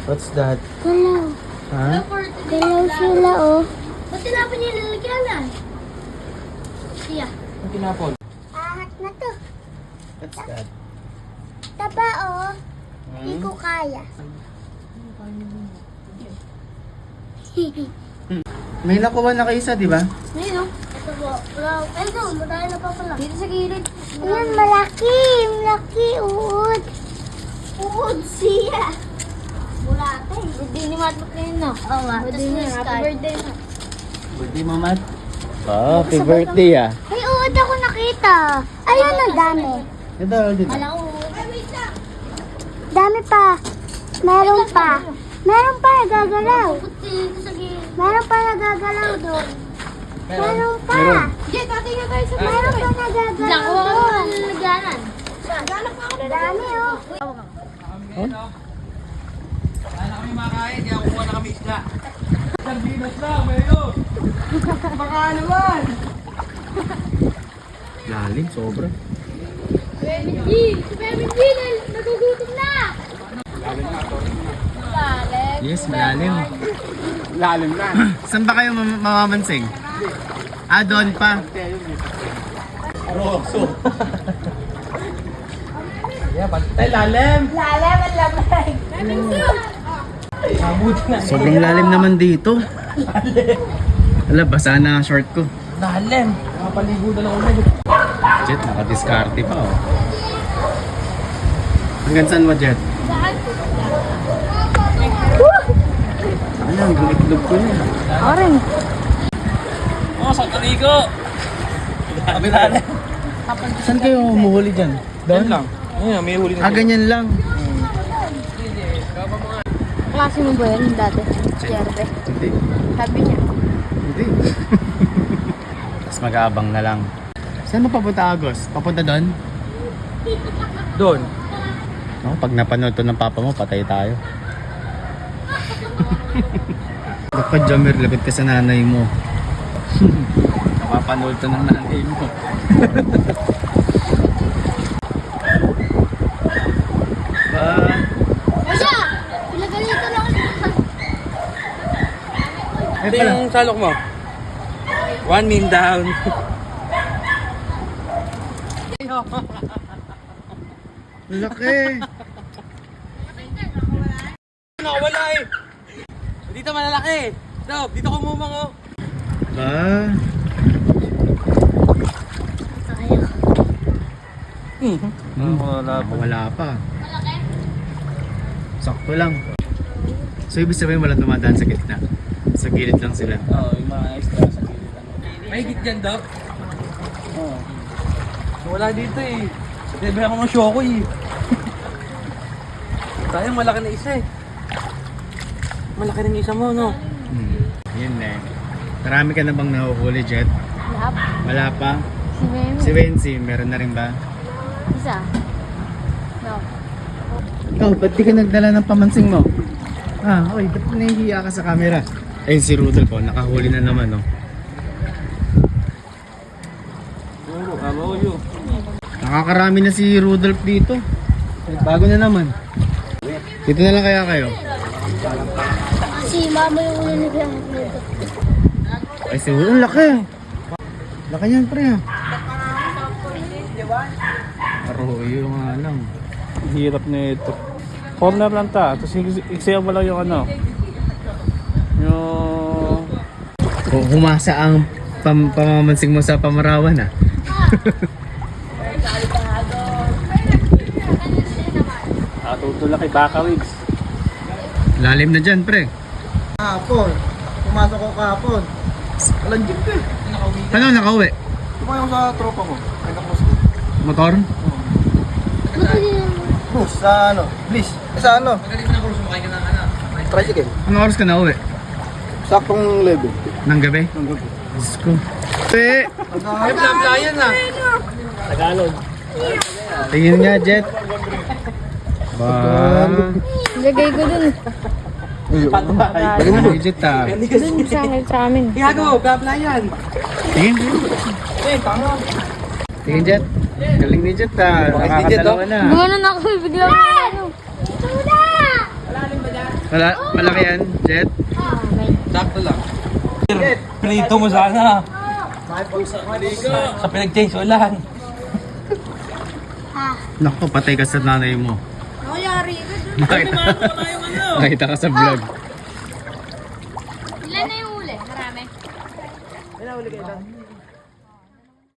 What's that? Galaw. Ha? Galaw sila, oh. Ba't tinapon niya lalagyanan? Siya. Ang tinapon? Ahas na to. What's that? Taba, oh. Hindi ko kaya. May nakuha na kayo isa, di ba? Ngayon, ito po. Wala. Ay, ito. Madaya na pa pala. Dito sa gilid. Ayan, malaki. Malaki, uod. Uod siya. Bulate. Birthday ni Matmat ngayon, no? Oo nga. Birthday niya. Happy birthday na. Birthday mo, Matt? Oh, happy birthday ah. May uod ako nakita. Ayun, ang dami. Ito, dito. Kala ko. Ay, wait lang. Dami pa. Meron pa. Meron pa, nagagalaw. Dito sa gilid. Meron pa nagagalaw doon. Meron pa. Meron. Jay, tatay nga tayo sa Meron pa nagagalaw Nakuha ko doon. ng lalagyanan. Ganap ako na Dami, oh. Sana kami makain, kaya kukuha na kami isda. Sardinas lang, Mayo! Baka naman! Lalim, sobra. Si Baby G, nagugutom na. Lalim. Yes, malalim. Lalim na. Saan ba kayo mamamansing? Ah, doon pa. Roso. Yeah, bantay lalim. Mabuti na. Sobrang lalim naman dito. Ala, basa na ang short ko. Lalim. Nakapaligo na lang ulit. Jet, nakadiskarte pa oh. Hanggang saan mo, Jet? Ano, hanggang itlog ko na. Orange. Oh, sa kaligo. Sabi lalim. Saan kayo humuhuli dyan? Doon lang. Ayun, may huli na. Ah, ganyan lang. Klase mo ba yan dati? Siyempre. Hindi. Sabi niya. Hindi. Tapos mag-aabang na lang. Saan mo papunta, Agos? Papunta doon? Doon. No, pag napanood to ng papa mo, patay tayo. Dapat Jammer, lapit ka sa nanay mo. Napapanood to ng nanay mo. Masya! Pinagalito lang ako. Ay Ito pala. yung salok mo. 1 min down. Laki. Nakawala eh. Dito malalaki. Stop, dito kumumang oh. Ba? Wala pa. Sakto lang. So ibig sabihin walang dumadaan sa gitna. Sa gilid lang sila. Oo, yung mga extra sa gilid. May higit dyan, Doc? Oo. Wala dito eh. Debe ako ng Shoko eh. Sayang, malaki na isa eh. Malaki rin isa mo, no? Yun eh. Marami ka na bang nahuhuli, Jet? Lap. Wala pa? Si Meme. Si Wency, meron na rin ba? Isa. No. Ikaw, ba't di ka nagdala ng pamansing mo? Ah, oy, ba't nahihiya ka sa camera? Ayun si Rudolph, oh, nakahuli na naman, oh. Oo, amo yun. Nakakarami na si Rudolph dito. Bago na naman. Dito na lang kaya kayo? Si Mama yung ulinigyan nito. Ay, si Rudolph, ang laki. Laki niyan, pre, ah. Arroyo nga lang. Hirap na ito. Corner lang ta. Tapos iksayaw mo lang yung ano. Yung... Kung humasa ang pamamansing mo sa pamarawan, ah. Tutulak kay Baka Wigs. Lalim na dyan, pre. Kahapon. Pumasok ko kahapon. Walang jeep eh. Ano, nakauwi? Tumayo ko sa tropa ko. May kapos ko. Motor? Bus sa ano? Bliss. Sa ano? Tricycle. Anong oras ka nauwi? Saktong level. Nang gabi? Diyos ko. Pe! Ay, plan na. Tagalog. Tingin nga, Jet. Ba? Lagay ko dun. Tingin mo, Jet, ah. Dun sa amin. Gago, gaplayan. Tingin. Eh, tanga. Tingin, Jet. Galing ni Jet, ah. Bakit ni Jet, Nakakadalawa na. Gumano na ako biglang ano. Ito na! Wala rin ba dyan? Malaki yan, Jet. Sakto lang. Pinito mo sana. Sa pinag-change ulan. Naku, patay ka sa nanay mo. Nangyari ka dun. Nakita ka sa vlog. Ilan na yung huli? Marami? Ilan huli kayo?